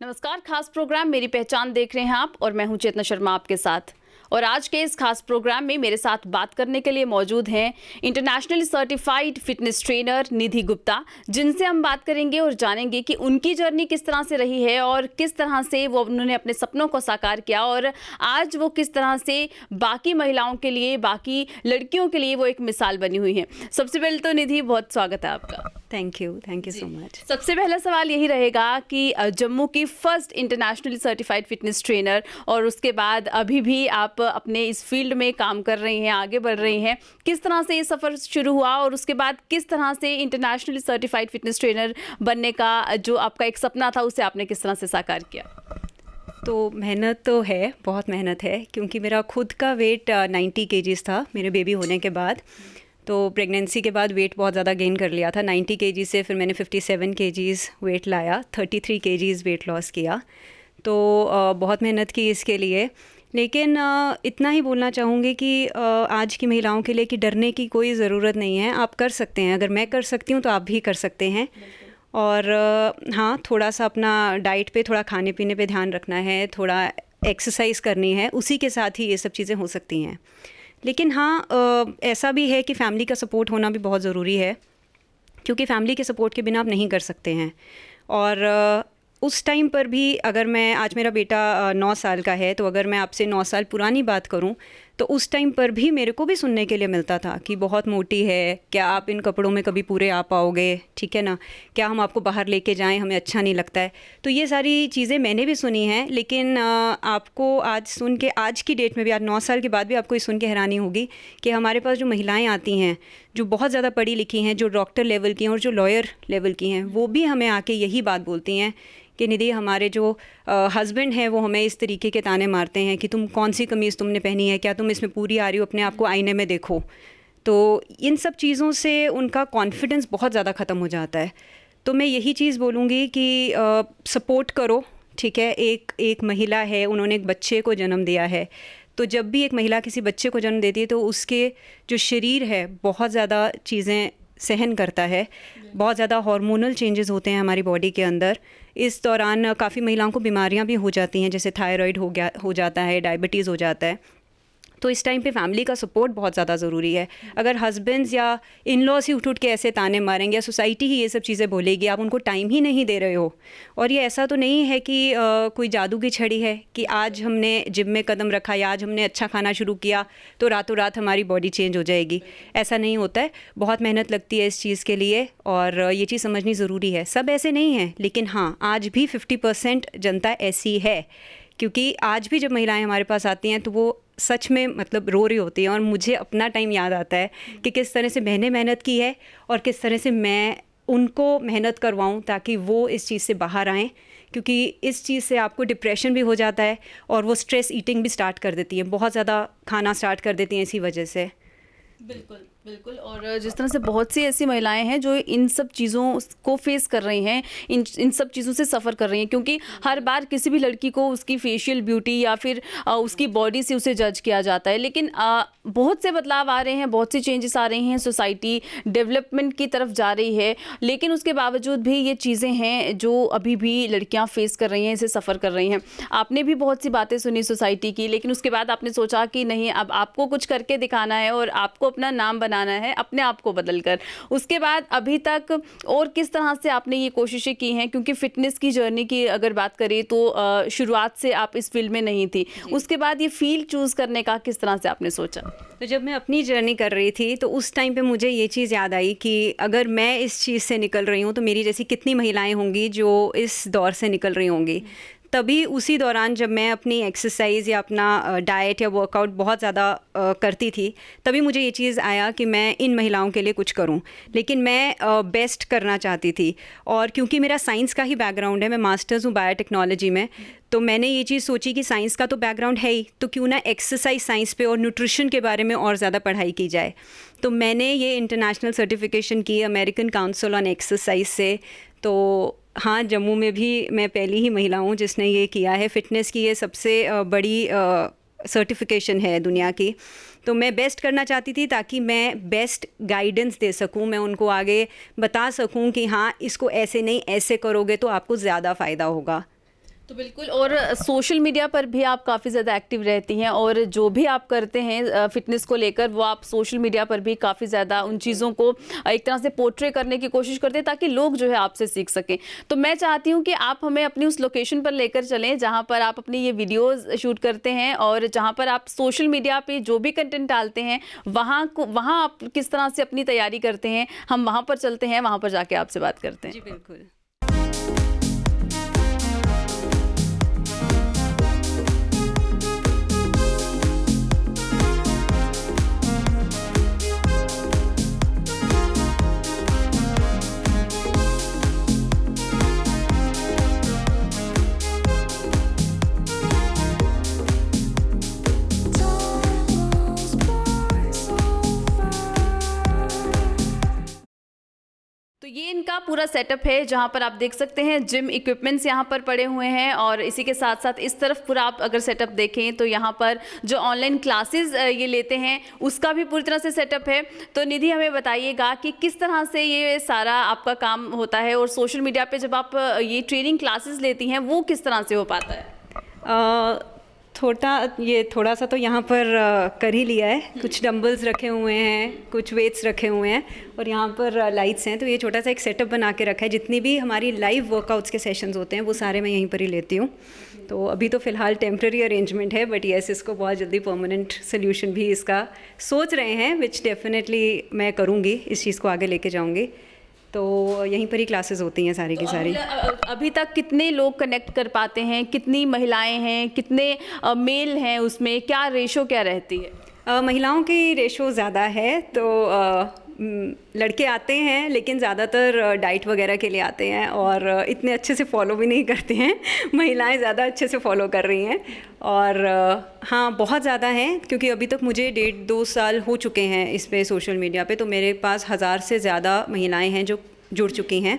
नमस्कार, खास प्रोग्राम मेरी पहचान देख रहे हैं आप और मैं हूं चेतना शर्मा आपके साथ। और आज के इस खास प्रोग्राम में मेरे साथ बात करने के लिए मौजूद हैं internationally certified fitness trainer Nidhi Gupta, जिनसे हम बात करेंगे और जानेंगे कि उनकी जर्नी किस तरह से रही है और किस तरह से उन्होंने अपने सपनों को साकार किया और आज वो किस तरह से बाकी महिलाओं के लिए, बाकी लड़कियों के लिए वो एक मिसाल बनी हुई है। सबसे पहले तो निधि, बहुत स्वागत है आपका। Thank you so much. सबसे पहला सवाल यही रहेगा कि जम्मू की first internationally certified fitness trainer और उसके बाद अभी भी आप अपने इस फील्ड में काम कर रही हैं, आगे बढ़ रही हैं, किस तरह से ये सफ़र शुरू हुआ और उसके बाद किस तरह से इंटरनेशनली सर्टिफाइड फिटनेस ट्रेनर बनने का जो आपका एक सपना था उसे आपने किस तरह से साकार किया? तो मेहनत तो है, बहुत मेहनत है, क्योंकि मेरा खुद का वेट 90 केजीज़ था मेरे बेबी होने के बाद। तो प्रेगनेंसी के बाद वेट बहुत ज़्यादा गेन कर लिया था। 90 केजीज़ से फिर मैंने 57 केजीज़ वेट लाया, 33 केजीज़ वेट लॉस किया। तो बहुत मेहनत की इसके लिए। लेकिन इतना ही बोलना चाहूँगी कि आज की महिलाओं के लिए कि डरने की कोई ज़रूरत नहीं है। आप कर सकते हैं, अगर मैं कर सकती हूँ तो आप भी कर सकते हैं। और हाँ, थोड़ा सा अपना डाइट पे, थोड़ा खाने पीने पे ध्यान रखना है, थोड़ा एक्सरसाइज करनी है, उसी के साथ ही ये सब चीज़ें हो सकती हैं। लेकिन हाँ, ऐसा भी है कि फैमिली का सपोर्ट होना भी बहुत ज़रूरी है, क्योंकि फैमिली के सपोर्ट के बिना आप नहीं कर सकते हैं। और उस टाइम पर भी, अगर मैं, आज मेरा बेटा 9 साल का है, तो अगर मैं आपसे 9 साल पुरानी बात करूं तो उस टाइम पर भी मेरे को भी सुनने के लिए मिलता था कि बहुत मोटी है, क्या आप इन कपड़ों में कभी पूरे आ पाओगे, ठीक है ना, क्या हम आपको बाहर लेके जाएं, हमें अच्छा नहीं लगता है। तो ये सारी चीज़ें मैंने भी सुनी हैं। लेकिन आपको आज सुन के, आज की डेट में भी, आज 9 साल के बाद भी आपको ये सुन के हैरानी होगी कि हमारे पास जो महिलाएँ आती हैं जो बहुत ज़्यादा पढ़ी लिखी हैं, जो डॉक्टर लेवल की हैं और जो लॉयर लेवल की हैं, वो भी हमें आके यही बात बोलती हैं कि निधि, हमारे जो हस्बैंड हैं वो हमें इस तरीके के ताने मारते हैं कि तुम कौन सी कमीज़ तुमने पहनी है, क्या तुम इसमें पूरी आ रही हो, अपने आप को आईने में देखो। तो इन सब चीज़ों से उनका कॉन्फिडेंस बहुत ज़्यादा ख़त्म हो जाता है। तो मैं यही चीज़ बोलूँगी कि सपोर्ट करो, ठीक है। एक महिला है, उन्होंने एक बच्चे को जन्म दिया है। तो जब भी एक महिला किसी बच्चे को जन्म देती है तो उसके जो शरीर है बहुत ज़्यादा चीज़ें सहन करता है, बहुत ज़्यादा हार्मोनल चेंजेस होते हैं हमारी बॉडी के अंदर। इस दौरान काफ़ी महिलाओं को बीमारियां भी हो जाती हैं, जैसे थायराइड हो जाता है, डायबिटीज़ हो जाता है। तो इस टाइम पे फैमिली का सपोर्ट बहुत ज़्यादा ज़रूरी है। अगर हस्बैंड्स या इन लॉज ही उठ के ऐसे ताने मारेंगे या सोसाइटी ही ये सब चीज़ें बोलेगी, आप उनको टाइम ही नहीं दे रहे हो। और ये ऐसा तो नहीं है कि कोई जादू की छड़ी है कि आज हमने जिम में कदम रखा या आज हमने अच्छा खाना शुरू किया तो रातों रात हमारी बॉडी चेंज हो जाएगी। ऐसा नहीं होता है, बहुत मेहनत लगती है इस चीज़ के लिए और ये चीज़ समझनी ज़रूरी है। सब ऐसे नहीं हैं, लेकिन हाँ, आज भी 50% जनता ऐसी है, क्योंकि आज भी जब महिलाएं हमारे पास आती हैं तो वो सच में मतलब रो रही होती हैं। और मुझे अपना टाइम याद आता है कि किस तरह से मैंने मेहनत की है और किस तरह से मैं उनको मेहनत करवाऊं ताकि वो इस चीज़ से बाहर आएँ, क्योंकि इस चीज़ से आपको डिप्रेशन भी हो जाता है और वो स्ट्रेस ईटिंग भी स्टार्ट कर देती है, बहुत ज़्यादा खाना स्टार्ट कर देती हैं इसी वजह से। बिल्कुल बिल्कुल। और जिस तरह से बहुत सी ऐसी महिलाएं हैं जो इन सब चीज़ों को फेस कर रही हैं, इन सब चीज़ों से सफ़र कर रही हैं, क्योंकि हर बार किसी भी लड़की को उसकी फेशियल ब्यूटी या फिर उसकी बॉडी से उसे जज किया जाता है। लेकिन बहुत से बदलाव आ रहे हैं, बहुत सी चेंजेस आ रही हैं, सोसाइटी डेवलपमेंट की तरफ जा रही है, लेकिन उसके बावजूद भी ये चीज़ें हैं जो अभी भी लड़कियाँ फेस कर रही हैं, इसे सफ़र कर रही हैं। आपने भी बहुत सी बातें सुनी सोसाइटी की, लेकिन उसके बाद आपने सोचा कि नहीं, अब आपको कुछ करके दिखाना है और आपको अपना नाम बनाना है, अपने आप को बदल कर। उसके बाद अभी तक और किस तरह से आपने ये कोशिशें की हैं, क्योंकि फिटनेस की जर्नी की अगर बात करें तो शुरुआत से आप इस फील्ड में नहीं थी, उसके बाद ये फील्ड चूज़ करने का किस तरह से आपने सोचा? तो जब मैं अपनी जर्नी कर रही थी तो उस टाइम पे मुझे ये चीज़ याद आई कि अगर मैं इस चीज़ से निकल रही हूँ तो मेरी जैसी कितनी महिलाएं होंगी जो इस दौर से निकल रही होंगी। तभी उसी दौरान जब मैं अपनी एक्सरसाइज या अपना डाइट या वर्कआउट बहुत ज़्यादा करती थी, तभी मुझे ये चीज़ आया कि मैं इन महिलाओं के लिए कुछ करूं। लेकिन मैं बेस्ट करना चाहती थी, और क्योंकि मेरा साइंस का ही बैकग्राउंड है, मैं मास्टर्स हूँ बायोटेक्नोलॉजी में, तो मैंने ये चीज़ सोची कि साइंस का तो बैकग्राउंड है ही, तो क्यों ना एक्सरसाइज साइंस पे और न्यूट्रिशन के बारे में और ज़्यादा पढ़ाई की जाए। तो मैंने ये इंटरनेशनल सर्टिफिकेशन की अमेरिकन काउंसिल ऑन एक्सरसाइज से। तो हाँ, जम्मू में भी मैं पहली ही महिला हूँ जिसने ये किया है। फ़िटनेस की ये सबसे बड़ी सर्टिफिकेशन है दुनिया की। तो मैं बेस्ट करना चाहती थी ताकि मैं बेस्ट गाइडेंस दे सकूं, मैं उनको आगे बता सकूं कि हाँ, इसको ऐसे नहीं ऐसे करोगे तो आपको ज़्यादा फ़ायदा होगा। तो बिल्कुल, और सोशल मीडिया पर भी आप काफ़ी ज़्यादा एक्टिव रहती हैं, और जो भी आप करते हैं फ़िटनेस को लेकर, वो आप सोशल मीडिया पर भी काफ़ी ज़्यादा उन चीज़ों को एक तरह से पोर्ट्रे करने की कोशिश करते हैं ताकि लोग जो है आपसे सीख सकें। तो मैं चाहती हूँ कि आप हमें अपनी उस लोकेशन पर लेकर चलें जहाँ पर आप अपनी ये वीडियोज़ शूट करते हैं, और जहाँ पर आप सोशल मीडिया पे जो भी कंटेंट डालते हैं वहाँ आप किस तरह से अपनी तैयारी करते हैं। हम वहाँ पर चलते हैं, वहाँ पर जाके आपसे बात करते हैं। जी बिल्कुल। तो ये इनका पूरा सेटअप है जहाँ पर आप देख सकते हैं जिम इक्विपमेंट्स यहाँ पर पड़े हुए हैं, और इसी के साथ साथ इस तरफ पूरा आप अगर सेटअप देखें तो यहाँ पर जो ऑनलाइन क्लासेस ये लेते हैं उसका भी पूरी तरह से सेटअप है। तो निधि, हमें बताइएगा कि किस तरह से ये सारा आपका काम होता है, और सोशल मीडिया पे जब आप ये ट्रेनिंग क्लासेस लेती हैं वो किस तरह से हो पाता है? थोड़ा सा तो यहाँ पर कर ही लिया है। कुछ डंबल्स रखे हुए हैं, कुछ वेट्स रखे हुए हैं, और यहाँ पर लाइट्स हैं। तो ये छोटा सा एक सेटअप बना के रखा है। जितनी भी हमारी लाइव वर्कआउट्स के सेशंस होते हैं वो सारे मैं यहीं पर ही लेती हूँ। तो अभी तो फ़िलहाल टेम्प्रेरी अरेंजमेंट है, बट येस, इसको बहुत जल्दी परमानेंट सोल्यूशन भी इसका सोच रहे हैं, विच डेफिनेटली मैं करूँगी, इस चीज़ को आगे लेके जाऊँगी। तो यहीं पर ही क्लासेस होती हैं सारी की सारी। अभी तक कितने लोग कनेक्ट कर पाते हैं, कितनी महिलाएं हैं, कितने मेल हैं, उसमें क्या रेशो क्या रहती है? महिलाओं की रेशो ज़्यादा है, तो लड़के आते हैं लेकिन ज़्यादातर डाइट वगैरह के लिए आते हैं, और इतने अच्छे से फॉलो भी नहीं करते हैं। महिलाएं ज़्यादा अच्छे से फॉलो कर रही हैं, और हाँ, बहुत ज़्यादा हैं, क्योंकि अभी तक मुझे 1.5-2 साल हो चुके हैं इस पे सोशल मीडिया पे। तो मेरे पास 1000 से ज़्यादा महिलाएं हैं जो जुड़ चुकी हैं।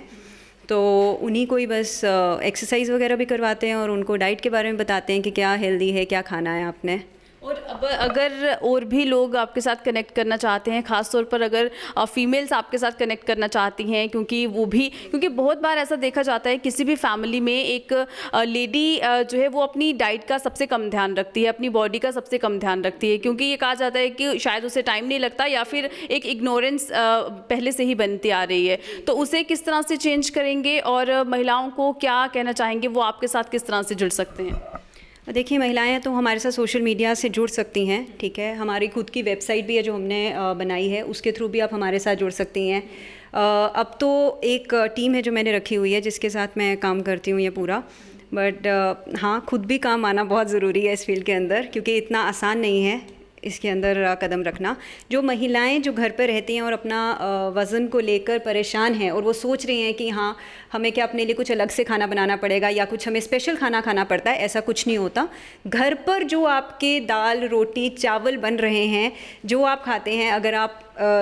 तो उन्हीं को ही बस एक्सरसाइज वगैरह भी करवाते हैं, और उनको डाइट के बारे में बताते हैं कि क्या हेल्दी है, क्या खाना है आपने। और अब अगर और भी लोग आपके साथ कनेक्ट करना चाहते हैं, ख़ास तौर पर अगर फीमेल्स आपके साथ कनेक्ट करना चाहती हैं, क्योंकि बहुत बार ऐसा देखा जाता है किसी भी फैमिली में एक लेडी जो है वो अपनी डाइट का सबसे कम ध्यान रखती है, अपनी बॉडी का सबसे कम ध्यान रखती है, क्योंकि ये कहा जाता है कि शायद उसे टाइम नहीं लगता, या फिर एक इग्नोरेंस पहले से ही बनती आ रही है। तो उसे किस तरह से चेंज करेंगे, और महिलाओं को क्या कहना चाहेंगे, वो आपके साथ किस तरह से जुड़ सकते हैं? देखिए, महिलाएं तो हमारे साथ सोशल मीडिया से जुड़ सकती हैं, ठीक है। हमारी खुद की वेबसाइट भी है जो हमने बनाई है, उसके थ्रू भी आप हमारे साथ जुड़ सकती हैं। अब तो एक टीम है जो मैंने रखी हुई है जिसके साथ मैं काम करती हूँ ये पूरा। बट हाँ, खुद भी काम आना बहुत ज़रूरी है इस फील्ड के अंदर, क्योंकि इतना आसान नहीं है इसके अंदर कदम रखना। जो महिलाएं जो घर पर रहती हैं और अपना वज़न को लेकर परेशान हैं, और वो सोच रही हैं कि हाँ, हमें क्या अपने लिए कुछ अलग से खाना बनाना पड़ेगा या कुछ हमें स्पेशल खाना खाना पड़ता है, ऐसा कुछ नहीं होता। घर पर जो आपके दाल, रोटी, चावल बन रहे हैं, जो आप खाते हैं, अगर आप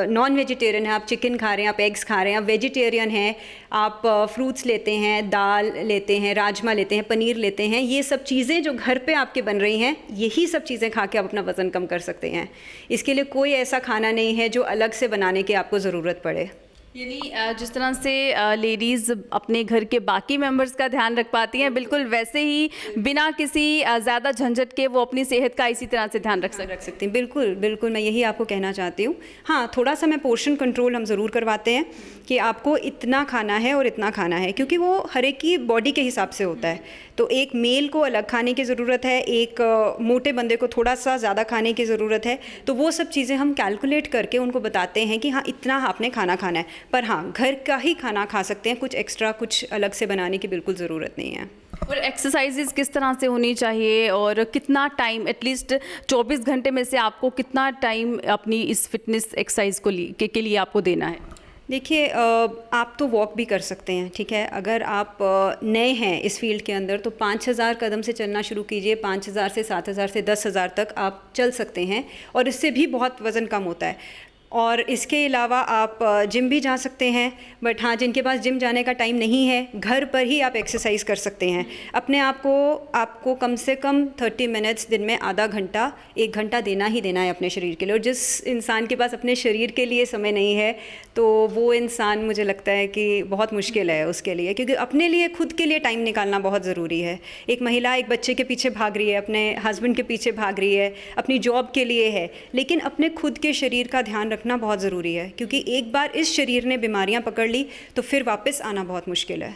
नॉन वेजिटेरियन हैं, आप चिकन खा रहे हैं, आप एग्स खा रहे हैं, आप वेजिटेरियन हैं, आप फ्रूट्स लेते हैं, दाल लेते हैं, राजमा लेते हैं, पनीर लेते हैं, ये सब चीज़ें जो घर पे आपके बन रही हैं, यही सब चीज़ें खा के आप अपना वज़न कम कर सकते हैं। इसके लिए कोई ऐसा खाना नहीं है जो अलग से बनाने की आपको ज़रूरत पड़े। यानी जिस तरह से लेडीज़ अपने घर के बाकी मेंबर्स का ध्यान रख पाती हैं, बिल्कुल वैसे ही बिना किसी ज़्यादा झंझट के वो अपनी सेहत का इसी तरह से ध्यान रख सकती हैं। बिल्कुल बिल्कुल, मैं यही आपको कहना चाहती हूँ। हाँ, थोड़ा सा मैं पोर्शन कंट्रोल हम ज़रूर करवाते हैं कि आपको इतना खाना है और इतना खाना है, क्योंकि वो हर एक की बॉडी के हिसाब से होता है। तो एक मेल को अलग खाने की ज़रूरत है, एक मोटे बंदे को थोड़ा सा ज़्यादा खाने की ज़रूरत है। तो वो सब चीज़ें हम कैलकुलेट करके उनको बताते हैं कि हाँ, इतना आपने खाना खाना है। पर हाँ, घर का ही खाना खा सकते हैं, कुछ एक्स्ट्रा कुछ अलग से बनाने की बिल्कुल ज़रूरत नहीं है। और एक्सरसाइजेज किस तरह से होनी चाहिए, और कितना टाइम, एटलीस्ट 24 घंटे में से आपको कितना टाइम अपनी इस फिटनेस एक्सरसाइज के लिए आपको देना है? देखिए, आप तो वॉक भी कर सकते हैं, ठीक है। अगर आप नए हैं इस फील्ड के अंदर तो 5000 कदम से चलना शुरू कीजिए। 5000 से 7000 से 10,000 तक आप चल सकते हैं, और इससे भी बहुत वज़न कम होता है। और इसके अलावा आप जिम भी जा सकते हैं, बट हाँ जिनके पास जिम जाने का टाइम नहीं है, घर पर ही आप एक्सरसाइज कर सकते हैं। अपने आपको कम से कम 30 मिनट्स दिन में आधा घंटा 1 घंटा देना ही देना है अपने शरीर के लिए। और जिस इंसान के पास अपने शरीर के लिए समय नहीं है तो वो इंसान मुझे लगता है कि बहुत मुश्किल है उसके लिए, क्योंकि अपने लिए खुद के लिए टाइम निकालना बहुत ज़रूरी है। एक महिला एक बच्चे के पीछे भाग रही है, अपने हस्बैंड के पीछे भाग रही है, अपनी जॉब के लिए है, लेकिन अपने खुद के शरीर का ध्यान रखना बहुत ज़रूरी है, क्योंकि एक बार इस शरीर ने बीमारियां पकड़ ली तो फिर वापस आना बहुत मुश्किल है।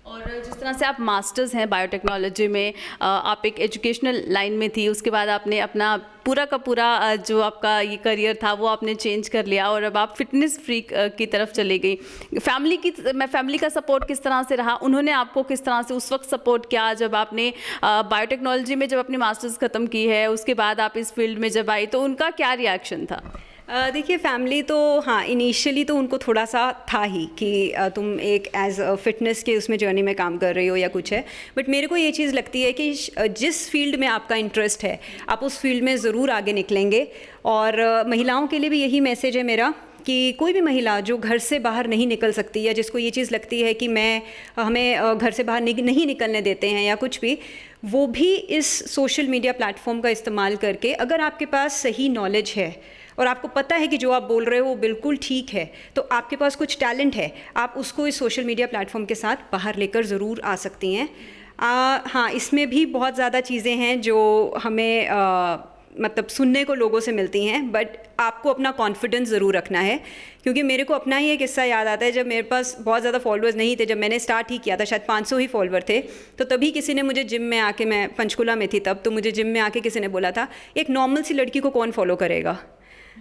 और जिस तरह से आप मास्टर्स हैं बायोटेक्नोलॉजी में, आप एक एजुकेशनल लाइन में थी, उसके बाद आपने अपना पूरा का पूरा जो आपका ये करियर था वो आपने चेंज कर लिया और अब आप फिटनेस फ्रीक की तरफ चली गई। फैमिली का सपोर्ट किस तरह से रहा? उन्होंने आपको किस तरह से उस वक्त सपोर्ट किया जब आपने बायोटेक्नोलॉजी में जब अपनी मास्टर्स ख़त्म की है, उसके बाद आप इस फील्ड में जब आई तो उनका क्या रिएक्शन था? देखिए फैमिली तो हाँ इनिशियली तो उनको थोड़ा सा था ही कि तुम एक एज फिटनेस के उसमें जर्नी में काम कर रही हो या कुछ है, बट मेरे को ये चीज़ लगती है कि जिस फील्ड में आपका इंटरेस्ट है आप उस फील्ड में ज़रूर आगे निकलेंगे। और महिलाओं के लिए भी यही मैसेज है मेरा कि कोई भी महिला जो घर से बाहर नहीं निकल सकती या जिसको ये चीज़ लगती है कि हमें घर से बाहर नहीं निकलने देते हैं या कुछ भी, वो भी इस सोशल मीडिया प्लेटफॉर्म का इस्तेमाल करके, अगर आपके पास सही नॉलेज है और आपको पता है कि जो आप बोल रहे हो वो बिल्कुल ठीक है, तो आपके पास कुछ टैलेंट है, आप उसको इस सोशल मीडिया प्लेटफॉर्म के साथ बाहर लेकर ज़रूर आ सकती हैं। हाँ इसमें भी बहुत ज़्यादा चीज़ें हैं जो हमें मतलब सुनने को लोगों से मिलती हैं, बट आपको अपना कॉन्फिडेंस ज़रूर रखना है। क्योंकि मेरे को अपना ही एक किस्सा याद आता है, जब मेरे पास बहुत ज़्यादा फॉलोअर्स नहीं थे, जब मैंने स्टार्ट ही किया था, शायद 500 ही फॉलोअर थे, तो तभी किसी ने मुझे जिम में आके, मैं पंचकुला में थी तब, तो मुझे जिम में आके किसी ने बोला था एक नॉर्मल सी लड़की को कौन फॉलो करेगा।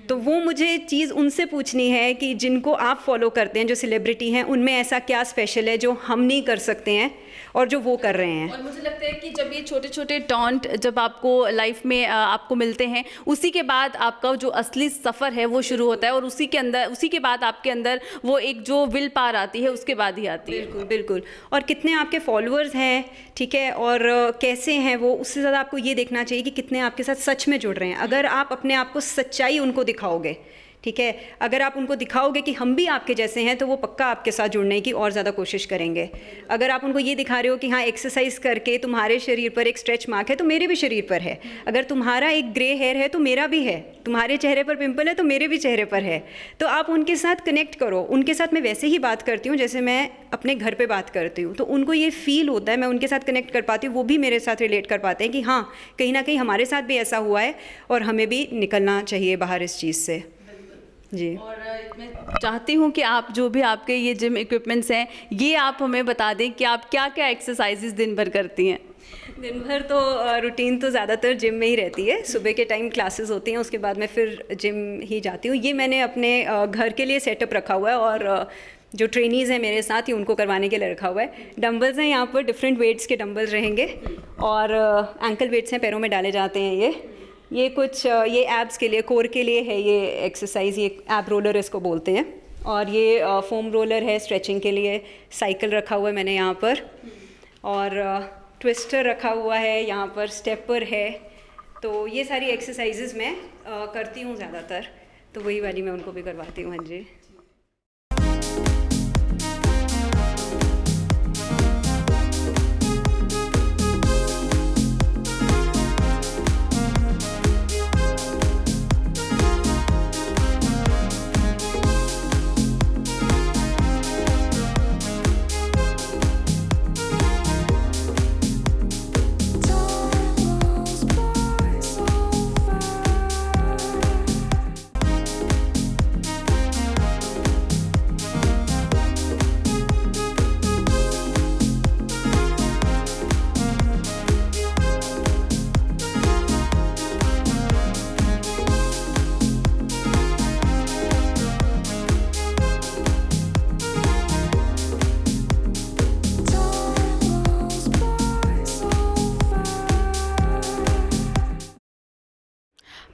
तो वो मुझे चीज़ उनसे पूछनी है कि जिनको आप फॉलो करते हैं, जो सेलिब्रिटी हैं, उनमें ऐसा क्या स्पेशल है जो हम नहीं कर सकते हैं और जो वो कर रहे हैं। और मुझे लगता है कि जब ये छोटे छोटे टॉन्ट जब आपको लाइफ में आपको मिलते हैं, उसी के बाद आपका जो असली सफ़र है वो शुरू होता है और उसी के बाद आपके अंदर वो एक जो विल पावर आती है उसके बाद ही आती है। बिल्कुल बिल्कुल। और कितने आपके फॉलोअर्स हैं, ठीक है, और कैसे हैं वो, उससे ज़्यादा आपको ये देखना चाहिए कि कितने आपके साथ सच में जुड़ रहे हैं। अगर आप अपने आप को सच्चाई उनको दिखाओगे, ठीक है, अगर आप उनको दिखाओगे कि हम भी आपके जैसे हैं, तो वो पक्का आपके साथ जुड़ने की और ज़्यादा कोशिश करेंगे। अगर आप उनको ये दिखा रहे हो कि हाँ एक्सरसाइज करके तुम्हारे शरीर पर एक स्ट्रेच मार्क है तो मेरे भी शरीर पर है, अगर तुम्हारा एक ग्रे हेयर है तो मेरा भी है, तुम्हारे चेहरे पर पिंपल है तो मेरे भी चेहरे पर है, तो आप उनके साथ कनेक्ट करो। उनके साथ मैं वैसे ही बात करती हूँ जैसे मैं अपने घर पर बात करती हूँ, तो उनको ये फील होता है, मैं उनके साथ कनेक्ट कर पाती हूँ, वो भी मेरे साथ रिलेट कर पाते हैं कि हाँ कहीं ना कहीं हमारे साथ भी ऐसा हुआ है और हमें भी निकलना चाहिए बाहर इस चीज़ से। जी। और मैं चाहती हूँ कि आप जो भी आपके ये जिम इक्विपमेंट्स हैं, ये आप हमें बता दें कि आप क्या क्या एक्सरसाइजेस दिन भर करती हैं। दिन भर तो रूटीन तो ज़्यादातर जिम में ही रहती है। सुबह के टाइम क्लासेस होती हैं, उसके बाद मैं फिर जिम ही जाती हूँ। ये मैंने अपने घर के लिए सेटअप रखा हुआ है और जो ट्रेनीज़ हैं मेरे साथ ही उनको करवाने के लिए रखा हुआ है। डंबल्स हैं यहाँ पर, डिफरेंट वेट्स के डंबल्स रहेंगे और एंकल वेट्स हैं, पैरों में डाले जाते हैं। ये कुछ ये एब्स के लिए, कोर के लिए है ये एक्सरसाइज, ये एब रोलर इसको बोलते हैं। और ये फोम रोलर है स्ट्रेचिंग के लिए। साइकिल रखा हुआ है मैंने यहाँ पर और ट्विस्टर रखा हुआ है यहाँ पर, स्टेपर है। तो ये सारी एक्सरसाइजेज मैं करती हूँ ज़्यादातर, तो वही वाली मैं उनको भी करवाती हूँ। हाँ जी।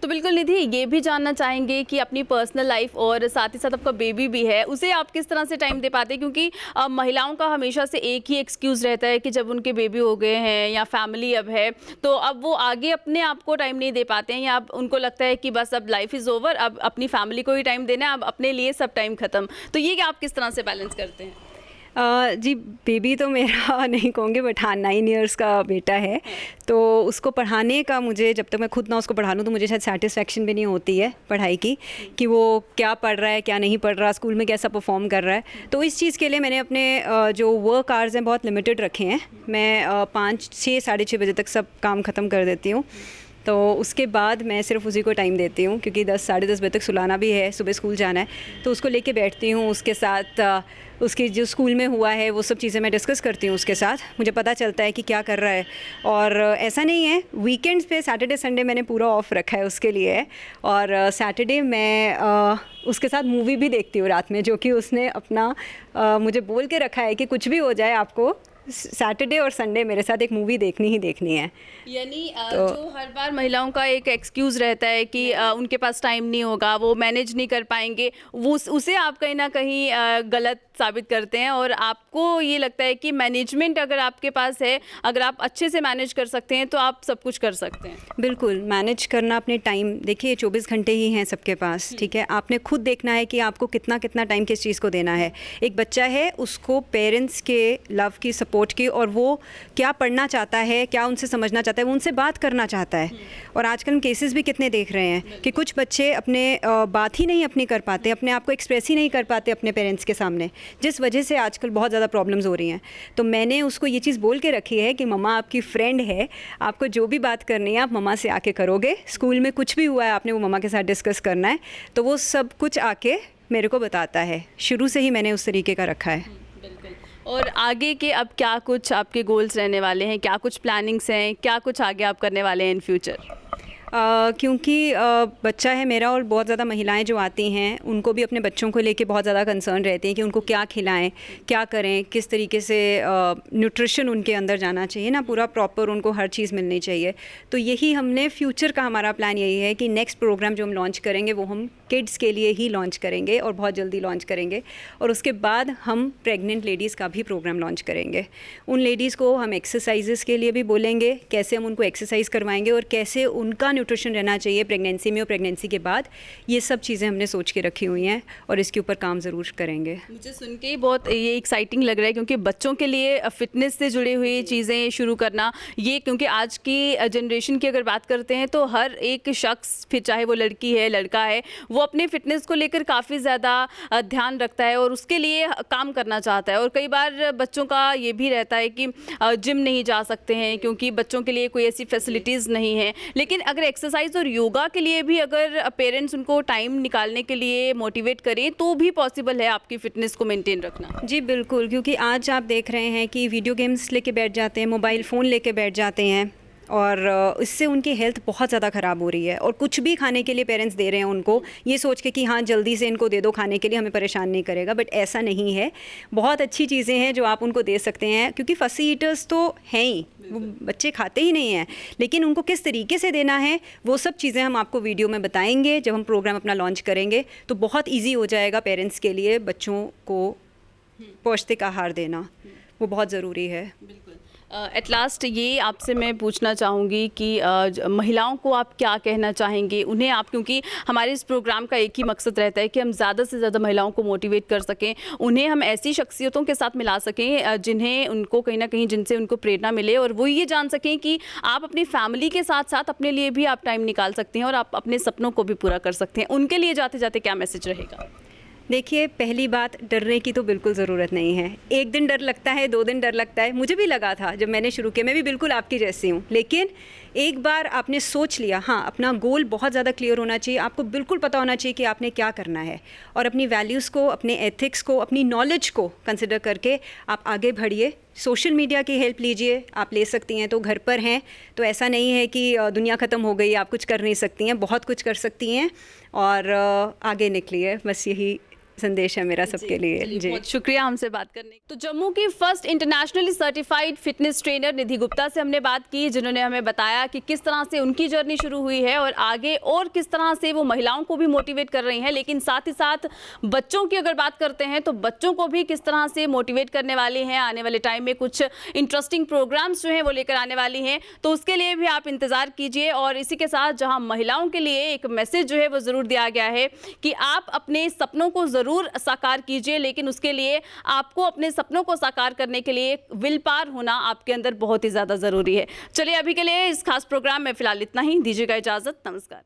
तो बिल्कुल निधि, ये भी जानना चाहेंगे कि अपनी पर्सनल लाइफ और साथ ही साथ आपका बेबी भी है, उसे आप किस तरह से टाइम दे पाते हैं? क्योंकि महिलाओं का हमेशा से एक ही एक्सक्यूज़ रहता है कि जब उनके बेबी हो गए हैं या फैमिली अब है, तो अब वो आगे अपने आप को टाइम नहीं दे पाते हैं, या अब उनको लगता है कि बस अब लाइफ इज़ ओवर, अब अपनी फैमिली को ही टाइम देना है, अब अपने लिए सब टाइम ख़त्म। तो ये कि आप किस तरह से बैलेंस करते हैं? जी, बेबी तो मेरा नहीं कहूँगी, बट हाँ 9 इयर्स का बेटा है, तो उसको पढ़ाने का मुझे, जब तक मैं खुद ना उसको पढ़ा लूँ तो मुझे शायद सेटिस्फेक्शन भी नहीं होती है पढ़ाई की, कि वो क्या पढ़ रहा है क्या नहीं पढ़ रहा, स्कूल में कैसा परफॉर्म कर रहा है। तो इस चीज़ के लिए मैंने अपने जो वर्क आवर्स हैं बहुत लिमिटेड रखे हैं। मैं 5, 6, साढ़े 6 बजे तक सब काम ख़त्म कर देती हूँ, तो उसके बाद मैं सिर्फ उसी को टाइम देती हूँ, क्योंकि 10, साढ़े 10 बजे तक सुलाना भी है, सुबह स्कूल जाना है, तो उसको लेके बैठती हूँ। उसके साथ उसके जो स्कूल में हुआ है वो सब चीज़ें मैं डिस्कस करती हूँ उसके साथ, मुझे पता चलता है कि क्या कर रहा है। और ऐसा नहीं है, वीकेंड्स पे सैटरडे संडे मैंने पूरा ऑफ रखा है उसके लिए, और सैटरडे मैं उसके साथ मूवी भी देखती हूँ रात में, जो कि उसने अपना मुझे बोल के रखा है कि कुछ भी हो जाए आपको सैटरडे और संडे मेरे साथ एक मूवी देखनी ही देखनी है। यानी जो हर बार महिलाओं का एक एक्सक्यूज़ रहता है कि उनके पास टाइम नहीं होगा, वो मैनेज नहीं कर पाएंगे, वो उसे आप कहीं ना कहीं गलत साबित करते हैं, और आपको ये लगता है कि मैनेजमेंट अगर आपके पास है, अगर आप अच्छे से मैनेज कर सकते हैं तो आप सब कुछ कर सकते हैं। बिल्कुल, मैनेज करना अपने टाइम, देखिए 24 घंटे ही हैं सबके पास, ठीक है, आपने खुद देखना है कि आपको कितना कितना टाइम किस चीज़ को देना है। एक बच्चा है, उसको पेरेंट्स के लव की, सपोर्ट की, और वो क्या पढ़ना चाहता है, क्या उनसे समझना चाहता है, वो उनसे बात करना चाहता है। और आजकल हम केसेस भी कितने देख रहे हैं कि कुछ बच्चे अपने बात ही नहीं अपनी कर पाते, अपने आप को एक्सप्रेस ही नहीं कर पाते अपने पेरेंट्स के सामने, जिस वजह से आजकल बहुत ज़्यादा प्रॉब्लम्स हो रही हैं। तो मैंने उसको ये चीज़ बोल के रखी है कि मम्मा आपकी फ्रेंड है, आपको जो भी बात करनी है आप मम्मा से आके करोगे, स्कूल में कुछ भी हुआ है आपने वो मम्मा के साथ डिस्कस करना है, तो वो सब कुछ आके मेरे को बताता है। शुरू से ही मैंने उस तरीके का रखा है। और आगे के अब क्या कुछ आपके गोल्स रहने वाले हैं, क्या कुछ प्लानिंग्स हैं, क्या कुछ आगे आप करने वाले हैं इन फ्यूचर? क्योंकि बच्चा है मेरा, और बहुत ज़्यादा महिलाएं जो आती हैं उनको भी अपने बच्चों को लेके बहुत ज़्यादा कंसर्न रहते हैं कि उनको क्या खिलाएं, क्या करें, किस तरीके से न्यूट्रिशन उनके अंदर जाना चाहिए ना, पूरा प्रॉपर उनको हर चीज़ मिलनी चाहिए। तो यही हमने फ्यूचर का हमारा प्लान यही है कि नेक्स्ट प्रोग्राम जो हम लॉन्च करेंगे वो हम किड्स के लिए ही लॉन्च करेंगे, और बहुत जल्दी लॉन्च करेंगे। और उसके बाद हम प्रेग्नेंट लेडीज़ का भी प्रोग्राम लॉन्च करेंगे। उन लेडीज़ को हम एक्सरसाइजेस के लिए भी बोलेंगे, कैसे हम उनको एक्सरसाइज करवाएंगे और कैसे उनका न्यूट्रिशन रहना चाहिए प्रेगनेंसी में और प्रेगनेंसी के बाद। ये सब चीज़ें हमने सोच के रखी हुई हैं, और इसके ऊपर काम ज़रूर करेंगे। मुझे सुन के ही बहुत ये एक्साइटिंग लग रहा है, क्योंकि बच्चों के लिए फ़िटनेस से जुड़ी हुई चीज़ें शुरू करना, ये क्योंकि आज की जनरेशन की अगर बात करते हैं तो हर एक शख्स, फिर चाहे वो लड़की है लड़का है, वो अपने फ़िटनेस को लेकर काफ़ी ज़्यादा ध्यान रखता है और उसके लिए काम करना चाहता है। और कई बार बच्चों का ये भी रहता है कि जिम नहीं जा सकते हैं क्योंकि बच्चों के लिए कोई ऐसी फैसिलिटीज़ नहीं है। लेकिन अगर एक्सरसाइज और योगा के लिए भी अगर पेरेंट्स उनको टाइम निकालने के लिए मोटिवेट करें तो भी पॉसिबल है आपकी फ़िटनेस को मेंटेन रखना। जी बिल्कुल, क्योंकि आज आप देख रहे हैं कि वीडियो गेम्स लेके बैठ जाते हैं, मोबाइल फ़ोन लेके बैठ जाते हैं, और इससे उनकी हेल्थ बहुत ज़्यादा ख़राब हो रही है। और कुछ भी खाने के लिए पेरेंट्स दे रहे हैं उनको, ये सोच के कि हाँ जल्दी से इनको दे दो खाने के लिए, हमें परेशान नहीं करेगा, बट ऐसा नहीं है। बहुत अच्छी चीज़ें हैं जो आप उनको दे सकते हैं, क्योंकि फसी ईटर्स तो हैं ही, वो बच्चे खाते ही नहीं हैं, लेकिन उनको किस तरीके से देना है वो सब चीज़ें हम आपको वीडियो में बताएंगे जब हम प्रोग्राम अपना लॉन्च करेंगे। तो बहुत ईजी हो जाएगा पेरेंट्स के लिए बच्चों को पौष्टिक आहार देना, वो बहुत ज़रूरी है। एट लास्ट ये आपसे मैं पूछना चाहूँगी कि महिलाओं को आप क्या कहना चाहेंगे उन्हें आप, क्योंकि हमारे इस प्रोग्राम का एक ही मकसद रहता है कि हम ज़्यादा से ज़्यादा महिलाओं को मोटिवेट कर सकें, उन्हें हम ऐसी शख्सियतों के साथ मिला सकें जिन्हें उनको कहीं ना कहीं जिनसे उनको प्रेरणा मिले, और वो ये जान सकें कि आप अपनी फैमिली के साथ साथ अपने लिए भी आप टाइम निकाल सकते हैं और आप अपने सपनों को भी पूरा कर सकते हैं। उनके लिए जाते जाते क्या मैसेज रहेगा? देखिए, पहली बात, डरने की तो बिल्कुल ज़रूरत नहीं है। एक दिन डर लगता है, 2 दिन डर लगता है, मुझे भी लगा था जब मैंने शुरू किया, मैं भी बिल्कुल आपकी जैसी हूँ। लेकिन एक बार आपने सोच लिया, हाँ अपना गोल बहुत ज़्यादा क्लियर होना चाहिए, आपको बिल्कुल पता होना चाहिए कि आपने क्या करना है, और अपनी वैल्यूज़ को, अपने एथिक्स को, अपनी नॉलेज को कंसिडर करके आप आगे बढ़िए। सोशल मीडिया की हेल्प लीजिए, आप ले सकती हैं, तो घर पर हैं तो ऐसा नहीं है कि दुनिया ख़त्म हो गई, आप कुछ कर नहीं सकती हैं, बहुत कुछ कर सकती हैं, और आगे निकलिए, बस यही संदेश है मेरा सबके लिए। जी, बहुत शुक्रिया हमसे बात करने। तो जम्मू की first internationally certified fitness trainer Nidhi Gupta से हमने बात की, जिन्होंने हमें बताया कि किस तरह से उनकी जर्नी शुरू हुई है और आगे और किस तरह से वो महिलाओं को भी मोटिवेट कर रही हैं, लेकिन साथ ही साथ बच्चों की अगर बात करते हैं तो बच्चों को भी किस तरह से मोटिवेट करने वाली हैं। आने वाले टाइम में कुछ इंटरेस्टिंग प्रोग्राम्स जो हैं वो लेकर आने वाली हैं, तो उसके लिए भी आप इंतज़ार कीजिए। और इसी के साथ जहां महिलाओं के लिए एक मैसेज जो है वो ज़रूर दिया गया है कि आप अपने सपनों को ज़रूर साकार कीजिए, लेकिन उसके लिए आपको अपने सपनों को साकार करने के लिए विल पावर होना आपके अंदर बहुत ही ज़्यादा ज़रूरी है। चलिए अभी के लिए इस खास प्रोग्राम में फ़िलहाल इतना ही, दीजिएगा इजाज़त, नमस्कार।